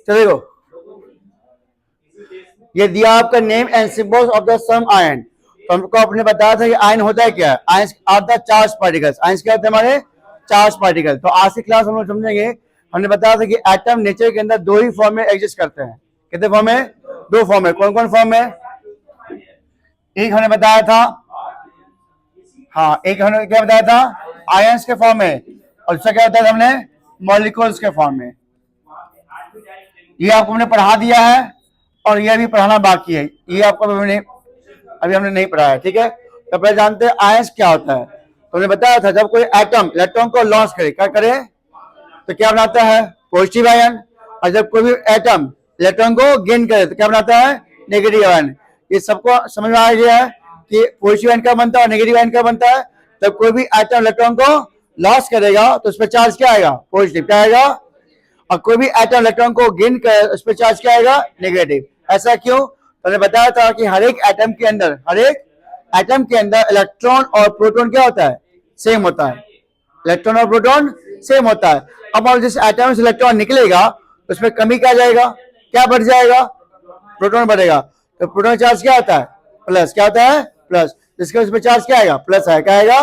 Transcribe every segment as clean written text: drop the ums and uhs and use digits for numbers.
देखो, ये दिया आपका name and symbols of the some ion. तो हमको आपने बताया था कि आयन होता है क्या, ion are the charge particles. Ion क्या होते हैं हमारे चार्ज पार्टिकल। तो आज की क्लास हम लोग समझेंगे, हमने बताया था कि एटम नेचर के अंदर दो ही फॉर्म में एग्जिस्ट करते हैं। कितने फॉर्म है? दो फॉर्म है। कौन कौन फॉर्म है? एक हमने बताया था, हाँ, एक हमने क्या बताया था, आयंस के फॉर्म में, और दूसरा क्या बताया था हमने, मॉलिक्यूल्स के फॉर्म में। ये आपको हमने पढ़ा दिया है और ये भी पढ़ाना बाकी है, ये आपको अभी हमने नहीं पढ़ा है, ठीक है। तो पहले जानते हैं आयंस क्या होता है। तो हमने बताया था जब कोई एटम इलेक्ट्रॉन को लॉस करे, क्या करे, तो क्या बनाता है, पॉजिटिव आयन। और जब कोई भी एटम इलेक्ट्रॉन को गेन करे तो क्या बनाता है, नेगेटिव आयन। ये सबको समझ में आ गया है कि पॉजिटिव आयन क्या बनता है और नेगेटिव आयन क्या बनता है। जब कोई भी एटम इलेक्ट्रॉन को लॉस करेगा तो उस पर चार्ज क्या आएगा, पॉजिटिव, क्या आएगा। और कोई भी एटम इलेक्ट्रॉन को गेन करे उस पर चार्ज क्या आएगा, नेगेटिव। ऐसा क्यों? तो मैंने बताया था कि हर एक एटम के अंदर इलेक्ट्रॉन और प्रोटॉन क्या होता है, सेम होता है। इलेक्ट्रॉन और प्रोटॉन सेम होता है। अब जिस एटम से इलेक्ट्रॉन निकलेगा उसमें कमी क्या जाएगा, क्या बढ़ जाएगा, प्रोटॉन बढ़ेगा। तो प्रोटॉन चार्ज क्या होता है, प्लस, क्या होता है, प्लस। जिसके उसमें चार्ज क्या आएगा, प्लस है, क्या आएगा।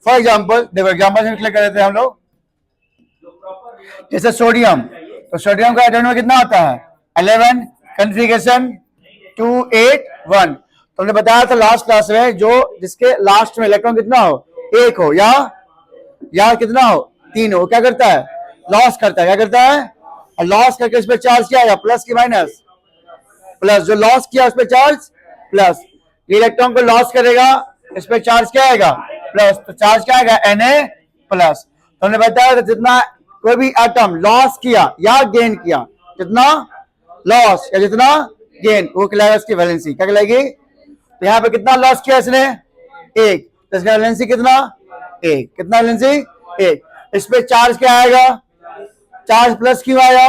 फॉर एग्जाम्पल देखो, एग्जाम्पल से क्लियर कर देते हैं हम लोग। जैसे सोडियम, तो सोडियम का एटॉमिक नंबर कितना होता है, 11, कॉन्फ़िगरेशन 281। तो हमने बताया था लास्ट क्लास में, जो जिसके लास्ट में इलेक्ट्रॉन कितना हो, एक हो या कितना हो, 3 हो, क्या करता है, लॉस करता है। क्या करता है, और लॉस करके उस पर चार्ज क्या आएगा, प्लस की माइनस, प्लस। जो लॉस किया उस पर चार्ज प्लस। ये इलेक्ट्रॉन को लॉस करेगा, इस पर चार्ज क्या आएगा, प्लस। तो चार्ज क्या आएगा, Na प्लस। तो हमने बताया था जितना कोई भी एटम लॉस किया या गेन किया, जितना लॉस या जितना गेन, वो कहलाएगा इसकी वैलेंसी। क्या कहलाएगी? तो यहाँ पे कितना लॉस किया इसने, 1, तो इसका वैलेंसी कितना, 1। कितना वैलेंसी, 1। इस पे चार्ज क्या आएगा, चार्ज प्लस क्यों आया,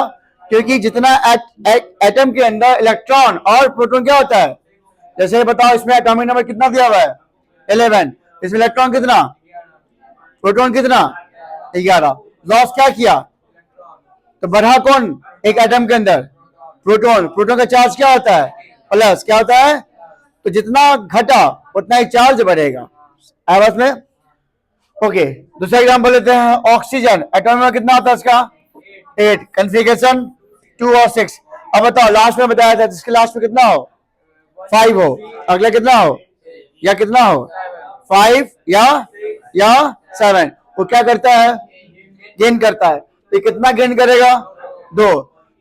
क्योंकि जितना एटम के अंदर इलेक्ट्रॉन और प्रोटॉन क्या होता है। जैसे बताओ, इसमें एटॉमिक नंबर कितना दिया हुआ है, 11। इसमें इलेक्ट्रॉन कितना, प्रोटॉन कितना, 11। लॉस क्या किया, तो बढ़ा कौन, एक एटम के अंदर प्रोटॉन का चार्ज क्या होता है, प्लस। क्या होता है, तो जितना घटा उतना ही चार्ज बढ़ेगा। बस में ओके। दूसरा एग्जाम्पल लेते हैं, ऑक्सीजन, एटॉमिक नंबर कितना होता है इसका, 8, कॉन्फ़िगरेशन 2 और 6। अब बताओ, लास्ट में बताया था जिसके लास्ट में कितना हो, 5 हो, अगला कितना हो, या कितना हो, 5 या 7। वो क्या करता है, गेन करता है। तो कितना गेन करेगा, 2।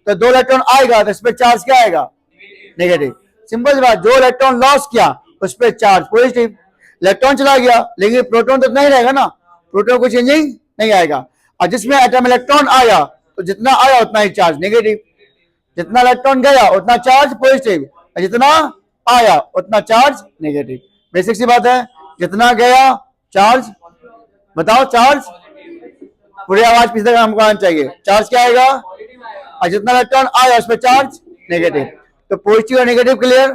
तो 2 इलेक्ट्रॉन आएगा तो इस पर चार्ज क्या आएगा, नेगेटिव। सिंपल सी बात, जो इलेक्ट्रॉन लॉस किया उस पर चार्ज पॉजिटिव। इलेक्ट्रॉन चला गया लेकिन प्रोटॉन तो नहीं रहेगा ना, प्रोटॉन को चेंजिंग नहीं आएगा। और जिसमें एटम इलेक्ट्रॉन आया तो जितना आया उतना ही चार्ज नेगेटिव, जितना इलेक्ट्रॉन गया उतना चार्ज पॉजिटिव, और जितना आया उतना चार्ज नेगेटिव। बेसिक सी बात है, जितना गया चार्ज, बताओ चार्ज, पूरी आवाज पीछे तक हमको आना चाहिए, चार्ज क्या आएगा, और जितना इलेक्ट्रॉन आया उस पर चार्ज नेगेटिव। तो पॉजिटिव और नेगेटिव क्लियर।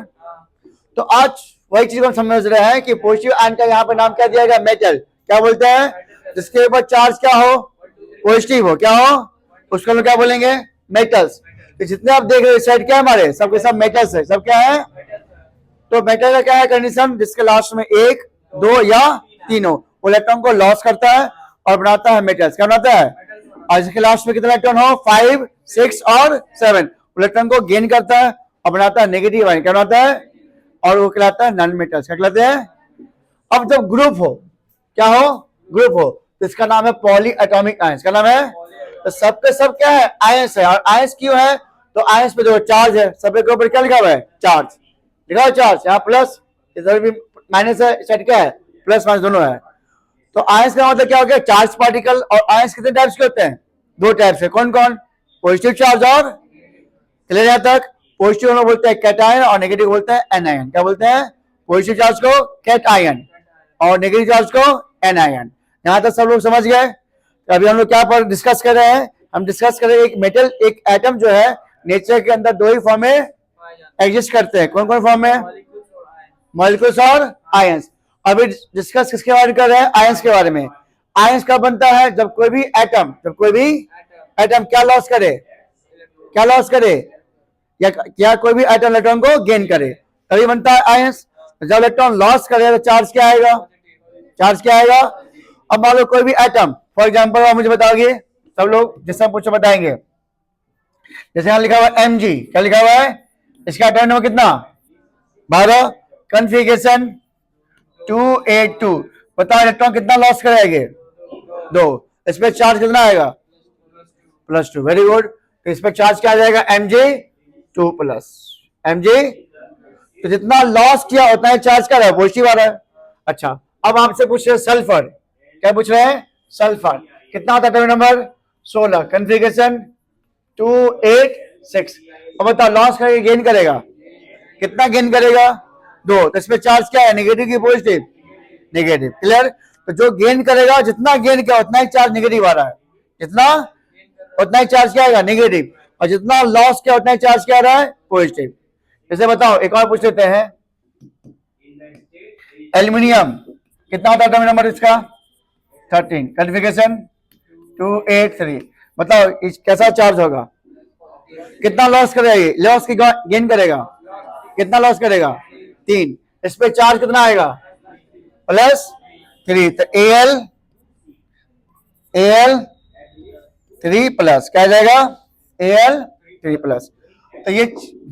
तो आज वही चीज हम समझ रहे हैं कि पॉजिटिव आयन का यहाँ पे नाम क्या दिया गया, मेटल। क्या बोलते हैं, जिसके ऊपर चार्ज क्या हो, पॉजिटिव हो, क्या हो, उसको हम क्या बोलेंगे, मेटल्स। तो जितने आप देख रहे हैं साइड क्या है, हमारे सबके सब मेटल्स है, सब क्या है। तो मेटल का क्या है कंडीशन, जिसके लास्ट में 1, 2 या 3 हो, वो इलेक्ट्रॉन को लॉस करता है और बनाता है मेटल्स। क्या बनाता है, और जिसके लास्ट में कितना इलेक्ट्रॉन हो, 5, 6 और 7, इलेक्ट्रॉन को गेन करता है और बनाता है नेगेटिव आयन। क्या बनाता है, और वो कहलाता है नॉन मेटल्स। क्या कहलाते हैं। अब जब ग्रुप हो, क्या हो, ग्रुप हो, तो इसका नाम है पॉली एटॉमिक आयंस। क्या नाम है, तो सबके सब क्या है, आयंस है। और आयंस क्यों है, तो आयंस पे जो चार्ज है, सबके ऊपर क्या लिखा हुआ है, चार्ज लिखा हुआ है, चार्ज। यहाँ प्लस, इधर भी माइनस है, सेट क्या है, प्लस माइनस दोनों है। तो आयंस का मतलब क्या हो गया, चार्ज पार्टिकल। और आयंस कितने टाइप्स के होते हैं, 2 टाइप्स है। कौन कौन, पॉजिटिव चार्ज और, क्लियर यहाँ तक। पॉजिटिव हम बोलते हैं कैटायन और नेगेटिव बोलते हैं एनायन। क्या बोलते हैं, पॉजिटिव चार्ज को कैटायन और नेगेटिव चार्ज को एनायन। यहाँ तक सब लोग समझ गए। तो अभी हम लोग क्या पर डिस्कस कर रहे हैं, हम डिस्कस कर रहे हैं एक मेटल, एक एटम जो है नेचर के अंदर 2 ही फॉर्म में एग्जिस्ट करते हैं। कौन कौन फॉर्म में, मॉलिक्यूल्स और आयंस। अभी डिस्कस किसके बारे में कर रहे हैं, आयंस के बारे में। आयंस कब बनता है? जब कोई भी एटम क्या लॉस करे, या कोई भी एटम इलेक्ट्रॉन को गेन करे तभी बनता है आयंस। जब इलेक्ट्रॉन लॉस करे तो चार्ज क्या आएगा? अब मान लो कोई भी एटम, फॉर एग्जांपल आप मुझे बताओगे, सब लोग जिससे पूछो बताएंगे, जैसे यहां लिखा हुआ है Mg, क्या लिखा हुआ है? इसका एटॉमिक नंबर कितना? 12, कॉन्फ़िगरेशन 282। बताओ इलेक्ट्रॉन कितना लॉस करेंगे? 2। इस पे चार्ज कितना आएगा? +2। Very good. तो इस पे चार्ज क्या आ जाएगा? Mg2+। Mg, तो जितना लॉस किया उतना ही चार्ज कर रहा है, पॉजिटिव आ रहा है। अच्छा, अब आपसे पूछ रहे सल्फर, क्या पूछ रहे हैं? सल्फर कितना होता है एटॉमिक नंबर? 16, कॉन्फ़िगरेशन 286। अब बताओ लॉस करके गेन करेगा, कितना गेन करेगा? 2। तो इसमें चार्ज क्या है? नेगेटिव की पॉजिटिव? नेगेटिव। क्लियर? तो जो गेन करेगा, जितना गेन किया उतना ही चार्ज नेगेटिव आ रहा है, उतना ही चार्ज क्या आएगा? नेगेटिव। और जितना लॉस किया उतना ही चार्ज क्या आ रहा है? पॉजिटिव। जैसे बताओ एक और पूछ लेते हैं, एल्यूमिनियम कितना होता है एटॉमिक नंबर इसका? 13, कॉन्फ़िगरेशन 283। बताओ कैसा चार्ज होगा? कितना लॉस करेगा? ये लॉस की गेन करेगा, कितना लॉस करेगा? 3। इस पे चार्ज कितना आएगा? +3। तो Al3+, क्या आ जाएगा? Al3+। तो ये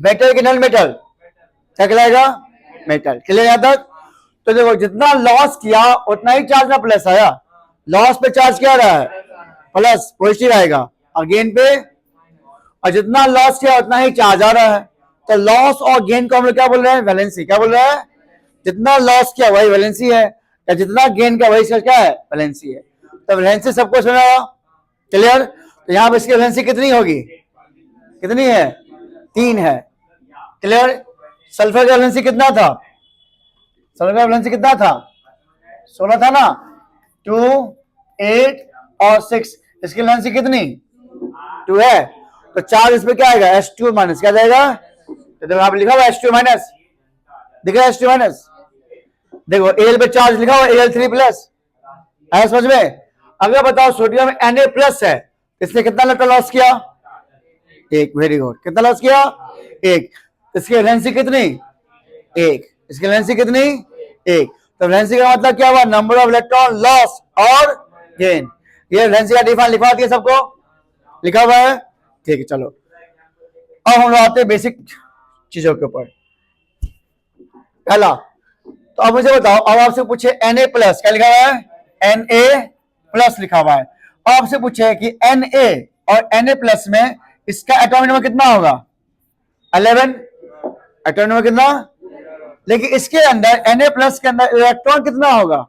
मेटल के नॉन मेटल क्या कहलाएगा? मेटल। क्लियर यहां तक? तो देखो जितना लॉस किया उतना ही चार्ज में प्लस आया, लॉस पे चार्ज क्या आ रहा है? प्लस, पॉजिटिव आएगा। और गेन पे, और जितना लॉस किया उतना ही चार्ज आ रहा है। तो लॉस और गेन को हम लोग क्या बोल रहे हैं? वैलेंसी। क्या बोल रहे हैं? जितना लॉस किया वही वैलेंसी है, या जितना गेन किया वही क्या है? वैलेंसी है। तो वैलेंसी सबको सुना? क्लियर? तो यहां पर इसकी वैलेंसी कितनी होगी? कितनी है? 3 है। क्लियर? सल्फर का वैलेंसी कितना था? 16 था ना? 2, 8 और 6। इसकी वैलेंसी कितनी? 2 है। तो चार्ज इस पे क्या आएगा? H2- क्या जाएगा? तो देखो आप लिखा हुआ H2-, दिख रहा है H2-? देखो Al पे चार्ज लिखा हुआ Al3+, है समझ में? अगर बताओ सोडियम Na+ है, इसने कितना इलेक्ट्रॉन लॉस किया? 1। Very good. कितना लॉस किया? 1। इसकी वैलेंसी कितनी? 1। इसकी वैलेंसी कितनी? 1। तो वैलेंसी का मतलब क्या हुआ? नंबर ऑफ इलेक्ट्रॉन लॉस और गेन। ये वैलेंसी का डिफाइन लिखवा दिया सबको, लिखा हुआ है? ठीक है, चलो अब हम लोग आते हैं बेसिक चीजों के ऊपर। पहला, तो अब मुझे बताओ, अब आपसे पूछे Na+, क्या लिखा हुआ है? Na+ लिखा हुआ है। अब आपसे पूछे कि Na और Na+ में इसका एटॉमिक नंबर कितना होगा? 11। एटॉमिक नंबर कितना? लेकिन इसके अंदर Na+ के अंदर इलेक्ट्रॉन कितना होगा?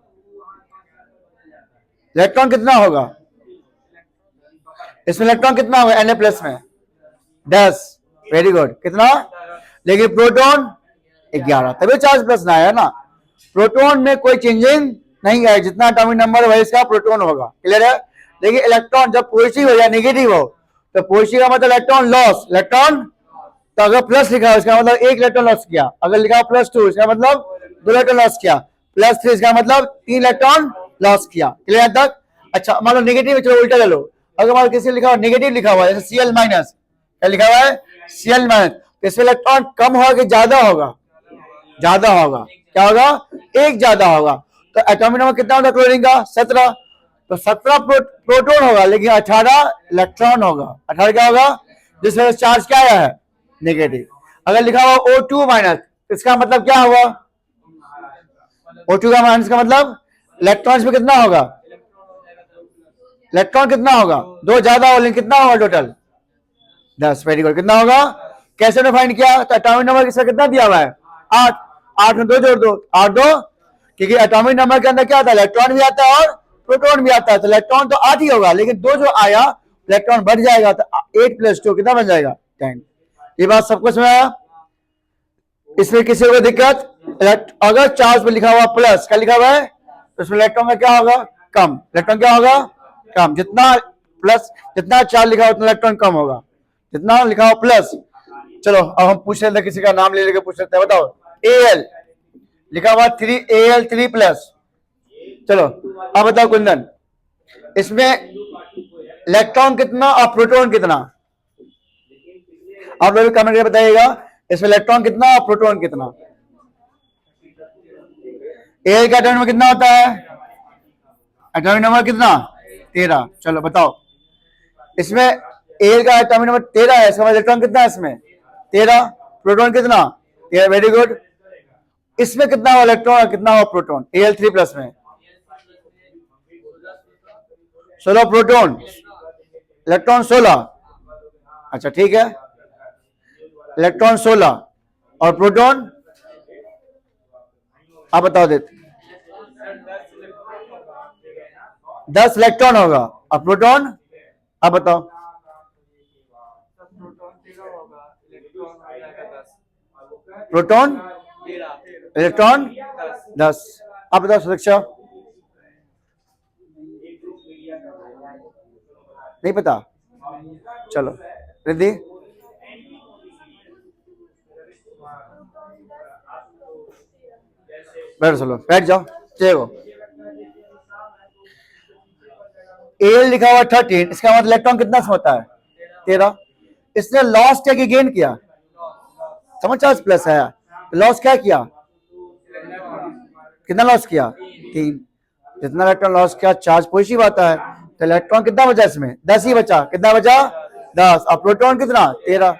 इसमें इलेक्ट्रॉन कितना होगा Na+ में? 10। Very good. कितना? लेकिन प्रोटॉन 11, तभी चार्ज प्लस ना आया ना। प्रोटॉन में कोई चेंजिंग नहीं है, जितना एटॉमिक नंबर वही इसका प्रोटॉन होगा। क्लियर है? लेकिन इलेक्ट्रॉन जब पॉजिटिव हो या नेगेटिव हो, तो पॉजिटिव का मतलब इलेक्ट्रॉन लॉस, तो अगर प्लस लिखा है इसका मतलब 1 इलेक्ट्रॉन लॉस किया, अगर लिखा +2 इसका मतलब 2 इलेक्ट्रॉन लॉस किया, +3 इसका मतलब 3 इलेक्ट्रॉन लॉस किया। क्लियर तक? अच्छा, मान लो नेगेटिव, चलो उल्टा ले लो। अगर मान लो किसी लिखा हुआ नेगेटिव लिखा हुआ है, जैसे Cl-, क्या लिखा हुआ है? Cl-, तो इसमें इलेक्ट्रॉन कम होगा कि ज्यादा होगा? ज्यादा होगा। क्या होगा? 1 ज्यादा होगा। तो एटॉमिक नंबर कितना होगा क्लोरीन का? 17। तो 17 प्रोटॉन होगा, लेकिन 18 इलेक्ट्रॉन होगा। 18 क्या होगा? जिसमें चार्ज क्या आया है? नेगेटिव। अगर लिखा हुआ O2-, इसका मतलब क्या हुआ? O2 का माइनस का मतलब इलेक्ट्रॉन में कितना होगा? इलेक्ट्रॉन कितना होगा? 2 ज्यादा हो, लेकिन कितना होगा टोटल? 10। Very good. कितना होगा? कैसे ने फाइंड किया? तो एटॉमिक नंबर इसका कितना दिया हुआ है? 8। 8 में 2 जोड़ दो, 8 2, क्योंकि एटॉमिक नंबर के अंदर क्या आता है? इलेक्ट्रॉन भी आता है और प्रोटॉन भी आता है। तो इलेक्ट्रॉन तो 8 ही होगा, लेकिन 2 जो आया इलेक्ट्रॉन बढ़ जाएगा, तो 8 + 2 कितना बन जाएगा? 10। ये बात सबको समझ आया? इसमें किसी को दिक्कत? अगर चार्ज पे लिखा हुआ प्लस, क्या लिखा हुआ है? तो इसमें इलेक्ट्रॉन का क्या होगा? कम। इलेक्ट्रॉन क्या होगा? कम। जितना चार्ज लिखा हुआ उतना इलेक्ट्रॉन कम होगा, जितना लिखा हुआ प्लस। चलो अब हम पूछ लेते हैं, किसी का नाम ले लेके पूछ लेते हैं। बताओ Al लिखा हुआ 3 Al3+। चलो अब बताओ कुंदन, इसमें इलेक्ट्रॉन कितना और प्रोटॉन कितना, आप लोग कमेंट करके बताइएगा। इसमें इलेक्ट्रॉन कितना और प्रोटॉन कितना। एल का एटॉमिक नंबर कितना होता है, एटॉमिक नंबर कितना 13। चलो बताओ, इसमें एल का एटॉमिक नंबर 13 है, इसका मतलब इलेक्ट्रॉन कितना है इसमें 13, प्रोटॉन कितना 13। Very good. इसमें कितना हो इलेक्ट्रॉन और कितना हो प्रोटॉन, Al3 प्लस में 16 प्रोटॉन, इलेक्ट्रॉन 16। अच्छा ठीक है, इलेक्ट्रॉन 16 और प्रोटॉन आप बताओ देते 10 इलेक्ट्रॉन होगा और प्रोटॉन आप बताओ। प्रोटॉन इलेक्ट्रॉन 10, आप बताओ सुरक्षा नहीं पता। चलो रिद्धि बैठ, चलो बैठ जाओ। देखो एल लिखा हुआ 13, इसका मतलब इलेक्ट्रॉन कितना होता है 13। इसने लॉस क्या गेन किया, समझ चार्ज प्लस है, लॉस क्या किया, कितना लॉस किया 3। जितना इलेक्ट्रॉन लॉस किया चार्ज पॉजिटिव आता है, तो इलेक्ट्रॉन कितना बचा इसमें 10 ही बचा, कितना बचा 10, और प्रोटॉन कितना 13।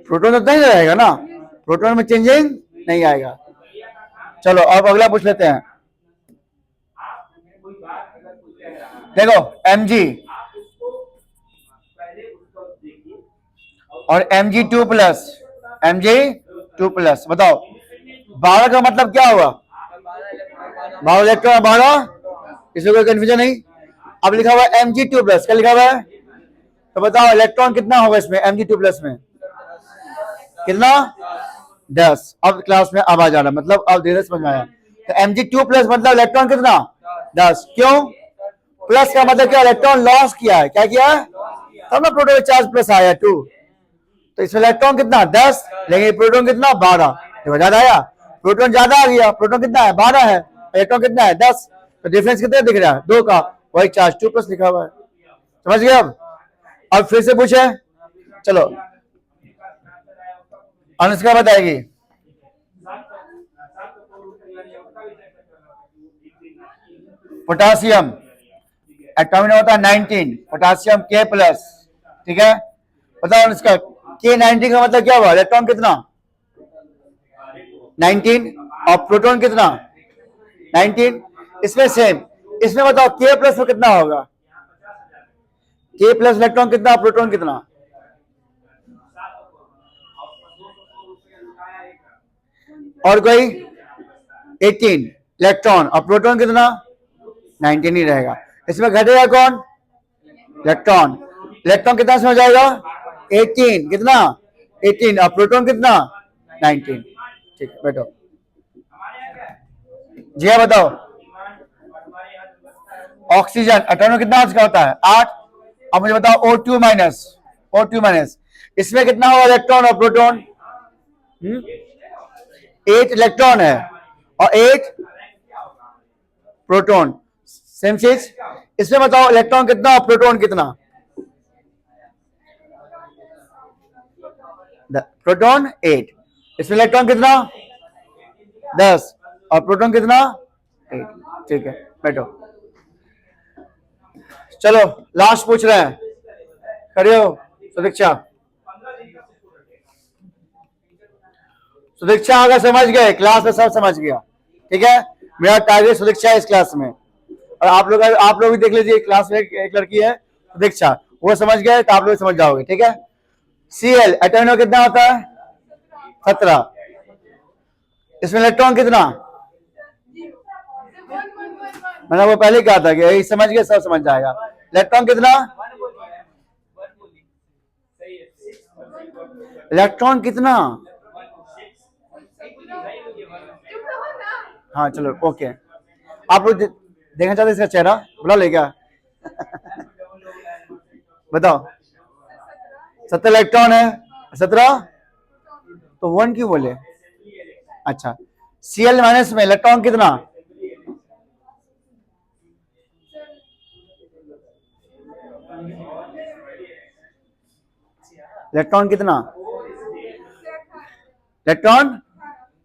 प्रोटॉन तो नहीं रहेगा ना, प्रोटॉन में चेंजिंग नहीं आएगा। चलो अब अगला पूछ लेते हैं। देखो Mg और Mg2 प्लस, Mg2 प्लस, बताओ 12 का मतलब क्या हुआ, 12 इलेक्ट्रॉन 12, इसमें कोई कंफ्यूजन नहीं। अब लिखा हुआ है Mg2 प्लस, क्या लिखा हुआ है, तो बताओ इलेक्ट्रॉन कितना होगा इसमें Mg2 प्लस में, कितना 10। अब क्लास में अब आ जा रहा, मतलब अब धीरे समझ में आया। तो Mg2 प्लस मतलब इलेक्ट्रॉन कितना 10, क्यों प्लस का मतलब क्या, इलेक्ट्रॉन लॉस किया है, क्या किया है, तब ना प्रोटॉन चार्ज प्लस आया 2। तो इसमें इलेक्ट्रॉन कितना 10, लेकिन प्रोटॉन कितना 12, देखो ज्यादा आया, प्रोटॉन ज्यादा आ गया, प्रोटॉन कितना है 12 है, इलेक्ट्रॉन कितना है 10, तो डिफरेंस कितना दिख रहा है 2 का, वही चार्ज 2 प्लस लिखा हुआ है। समझ गए। अब फिर से पूछे, चलो अनुष्का बताएगी। पोटासियम एटॉमिक नंबर होता है 19, पोटासियम K प्लस, ठीक है। बताओ इसका K19 का मतलब क्या हुआ, इलेक्ट्रॉन कितना 19 और प्रोटॉन कितना 19। इसमें सेम, इसमें बताओ K प्लस में कितना होगा, K प्लस इलेक्ट्रॉन कितना, प्रोटॉन कितना, और कोई 18 इलेक्ट्रॉन और प्रोटॉन कितना 19 ही रहेगा। इसमें घटेगा कौन, इलेक्ट्रॉन, इलेक्ट्रॉन कितना समझ जाएगा 18, कितना 18 और प्रोटॉन कितना 19। ठीक है बैठो, जी हाँ बताओ। ऑक्सीजन एटॉमिक कितना का होता है 8। अब मुझे बताओ O2 माइनस, O2 माइनस, इसमें कितना होगा इलेक्ट्रॉन और प्रोटॉन, 8 इलेक्ट्रॉन है और 8 प्रोटॉन, सेम चीज। इसमें बताओ इलेक्ट्रॉन कितना और प्रोटॉन कितना, प्रोटॉन 8, इसमें इलेक्ट्रॉन कितना 10 और प्रोटॉन कितना 8। ठीक है बैठो, चलो लास्ट पूछ रहे हैं, खड़े हो सुदीक्षा। सुदीक्षा अगर समझ गए, क्लास में सब समझ गया, ठीक है। मेरा टारगेट सुदीक्षा है इस क्लास में, और आप लोग भी देख लीजिए, क्लास में एक लड़की है सुदीक्षा, वो समझ गए तो आप लोग समझ जाओगे, ठीक है। Cl एटॉमिक नंबर कितना होता है 17, इसमें इलेक्ट्रॉन कितना, मैंने वो पहले कहा था कि यही समझ गए सब समझ जाएगा। इलेक्ट्रॉन कितना, इलेक्ट्रॉन कितना, हाँ चलो ओके। आप लोग देखना चाहते इसका चेहरा, बुला ले क्या बताओ 17 इलेक्ट्रॉन है, 17 तो 1 क्यों बोले, अच्छा Cl माइनस में इलेक्ट्रॉन कितना, इलेक्ट्रॉन कितना, इलेक्ट्रॉन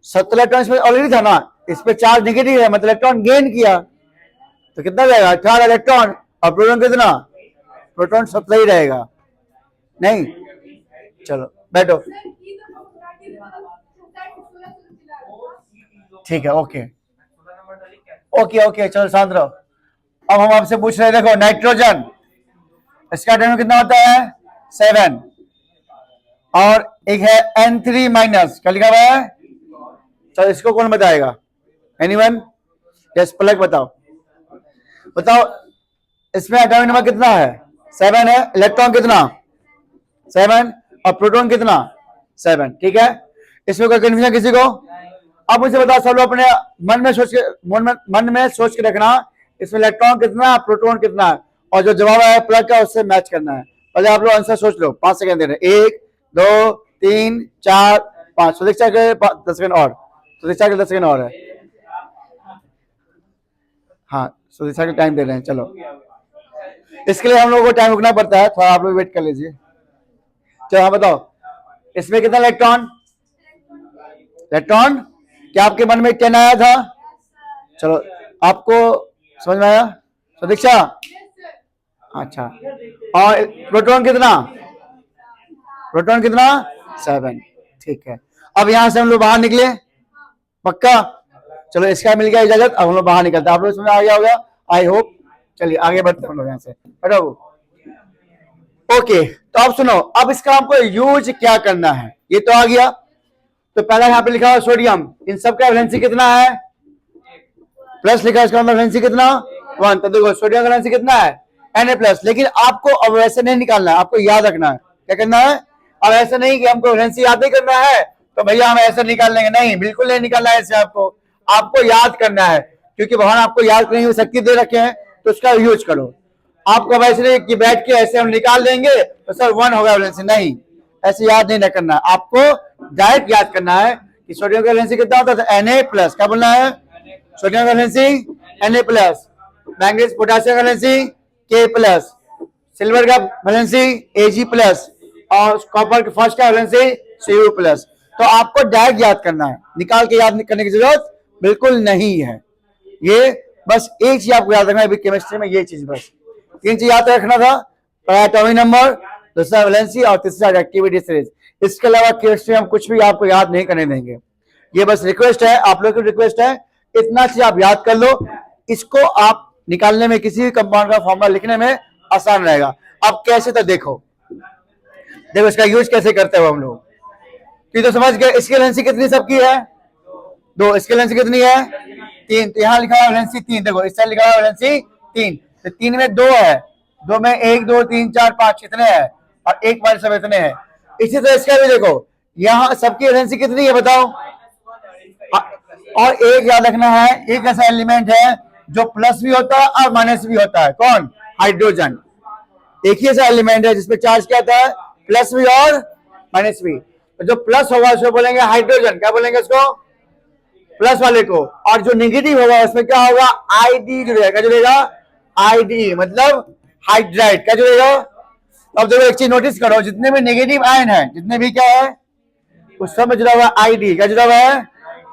70 इलेक्ट्रॉन इसमें ऑलरेडी था ना, इस पे चार्ज नेगेटिव है, मतलब इलेक्ट्रॉन गेन किया, तो कितना जाएगा 18 इलेक्ट्रॉन, और प्रोटॉन कितना, प्रोटॉन 17 ही रहेगा, नहीं। चलो बैठो, ठीक है, ओके ओके ओके, चलो शांत रहो। अब हम आपसे पूछ रहे हैं, देखो नाइट्रोजन, इसका एटॉमिक कितना होता है 7, और एक है N3 माइनस, क्या लिखा हुआ है, चलो इसको कौन बताएगा, एनीवन, यस पलक बताओ, बताओ इसमें एटॉमिक नंबर कितना है 7 है, इलेक्ट्रॉन कितना 7, और प्रोटॉन कितना 7, ठीक है, इसमें कोई कंफ्यूजन किसी को। अब मुझे बताओ, सब लोग अपने मन में सोच के रखना, इसमें इलेक्ट्रॉन कितना प्रोटॉन कितना, और जो जवाब है प्लग का उससे मैच करना है। पहले आप लोग आंसर सोच लो, 5 सेकंड दे रहे हैं, 1 2 3 4 5, सुदीक्षा के 10 सेकंड और, सुदीक्षा के 10 सेकंड और है, हाँ सुदीक्षा के टाइम दे रहे हैं। चलो इसके लिए हम लोगों को टाइम रुकना पड़ता है, थोड़ा आप लोग वेट कर लीजिए। चलो हाँ बताओ, इसमें कितना इलेक्ट्रॉन, इलेक्ट्रॉन क्या आपके मन में 10 आया था, चलो आपको समझ में आया सुदीक्षा, अच्छा, और प्रोटॉन कितना, प्रोटॉन कितना 7, ठीक है। अब यहां से हम लोग बाहर निकले, पक्का, चलो इसका मिल गया इजाजत, अब हम लोग बाहर निकलते हैं, आप लोग समझ आ गया होगा आई होप। चलिए आगे बढ़ते हैं हम लोग यहाँ से, बैठो, ओके। तो अब सुनो, अब इसका हमको यूज क्या करना है, ये तो आ गया। तो पहला यहाँ पे लिखा हुआ सोडियम, इन सब का वैलेंसी कितना है, प्लस लिखा है, इसका मतलब वैलेंसी कितना 1, तो देखो सोडियम का वैलेंसी कितना है Na+, लेकिन आपको अब वैसे नहीं निकालना है, आपको याद रखना है, क्या करना है, अब ऐसे नहीं कि हमको वैलेंसी याद नहीं करना है तो भैया हम ऐसे निकाल लेंगे, नहीं बिल्कुल नहीं निकालना है, ऐसे आपको याद करना है, क्योंकि भगवान आपको याद करने की शक्ति दे रखे हैं, तो उसका यूज करो। आपको वैसे नहीं कि बैठ के ऐसे हम निकाल देंगे तो सर 1 होगा वैलेंसी, नहीं, ऐसे याद नहीं करना है, आपको डायरेक्ट याद करना है कि सोडियम का वैलेंसी कितना होता है Na+, क्या बोलना है, सोडियम का वैलेंसी Na+, मैंगनीज पोटेशियम का वैलेंसी K+, सिल्वर का वैलेंसी Ag+, और कॉपर के फर्स्ट का वैलेंसी Cu+। तो आपको डायरेक्ट याद करना है, निकाल के याद करने की जरूरत बिल्कुल नहीं है। ये बस एक चीज आपको याद रखना है केमिस्ट्री में, ये चीज बस 3 चीज याद रखना था, पहला एटॉमिक नंबर, दूसरा वैलेंसी, और तीसरा रिएक्टिविटी सीरीज। इसके अलावा केमिस्ट्री हम कुछ भी आपको याद नहीं करने देंगे। ये बस रिक्वेस्ट है, आप लोग की रिक्वेस्ट है, इतना चीज आप याद कर लो, इसको आप निकालने में, किसी भी कंपाउंड का फॉर्मूला लिखने में आसान रहेगा। अब कैसे, तो देखो इसका यूज कैसे करते हैं हम लोग, तो समझ गए। इसकी वैलेंसी कितनी सबकी है 2, इसकी वैलेंसी कितनी है 3, तो यहाँ लिखा है वैलेंसी 3, देखो इस साइड लिखा है वैलेंसी 3, तो 3 में 2 है, 2 में 1 2 3 4 5 इतने हैं, और 1 बार सब इतने हैं। इसी तरह इसका भी देखो, यहाँ सबकी वैलेंसी कितनी है बताओ, और एक याद रखना है, एक ऐसा एलिमेंट है जो प्लस भी होता है और माइनस भी होता है, कौन, हाइड्रोजन। एक ही ऐसा एलिमेंट है जिसपे चार्ज क्या होता है, प्लस भी और माइनस भी। तो जो प्लस होगा उसको बोलेंगे हाइड्रोजन, क्या बोलेंगे उसको, प्लस वाले को, और जो नेगेटिव होगा उसमें क्या होगा, आईडी जुड़ेगा, क्या जुड़ेगा, आईडी मतलब हाइड्राइड, क्या जुड़ेगा। अब देखो एक चीज नोटिस करो, जितने भी नेगेटिव आयन है, जितने भी क्या है, उस सब में जुड़ा हुआ आईडी, क्या जुड़ा हुआ है,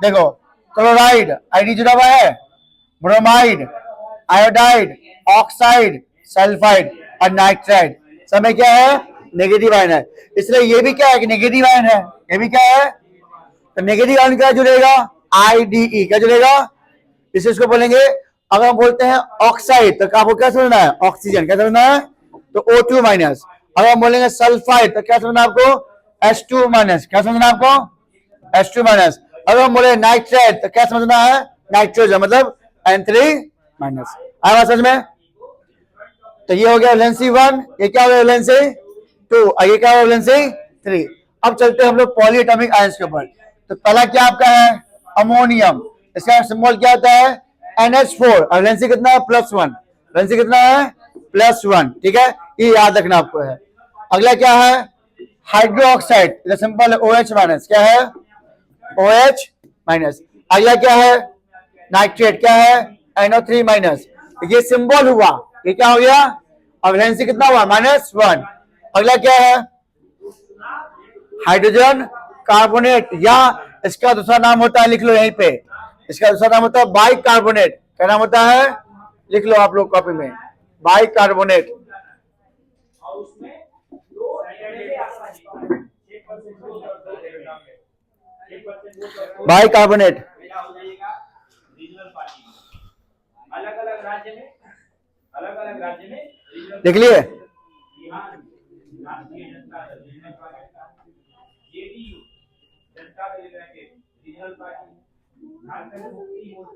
देखो क्लोराइड आईडी जुड़ा हुआ है, ब्रोमाइड, आयोडाइड, ऑक्साइड, सल्फाइड और नाइट्राइड, सब में क्या है, नेगेटिव आयन है। इसलिए ये भी क्या है कि नेगेटिव आयन है, ये भी क्या है, तो नेगेटिव आयन क्या जुड़ेगा, आईडीई, क्या जुड़ेगा, इसे इसको बोलेंगे। अगर हम बोलते हैं ऑक्साइड तो आपको क्या समझना है, ऑक्सीजन, क्या समझना है, तो O2 माइनस। अगर हम बोलेंगे सल्फाइड तो क्या समझना आपको, H2 माइनस, क्या समझना आपको, H2 माइनस। अगर हम बोले नाइट्राइड तो क्या समझना है, नाइट्रोजन मतलब N3 माइनस। आया समझ में। तो ये हो गया वैलेंसी 1, ये क्या हो गया वैलेंसी 2, और ये क्या हो गया वैलेंसी 3। अब चलते हैं हम लोग पॉलीएटॉमिक आयंस के ऊपर। तो पहला क्या आपका है, अमोनियम, इसका सिंबल क्या होता है, NH4, वैलेंसी कितना है, +1, वैलेंसी कितना है, +1, ठीक है, ये याद रखना आपको है। अगला क्या है, हाइड्रोक्साइड, इसका सिंबल है OH माइनस, क्या है, OH माइनस। अगला क्या है, नाइट्रेट, क्या है, NO3 माइनस। ये सिंबल हुआ, ये क्या हो गया, और वैलेंसी कितना हुआ -1। अगला क्या है हाइड्रोजन कार्बोनेट, या इसका दूसरा नाम होता है, लिख लो यहीं पे, इसका दूसरा नाम होता है बाइकार्बोनेट। क्या नाम होता है, लिख लो आप लोग कॉपी में, बाइकार्बोनेट। बाइकार्बोनेट अलग अलग राज्य में देख लिए। राष्ट्रीय Janata Dal regional party, JDU Janata Dal के रीजनल पार्टी, झारखंड मुक्ति मोर्चा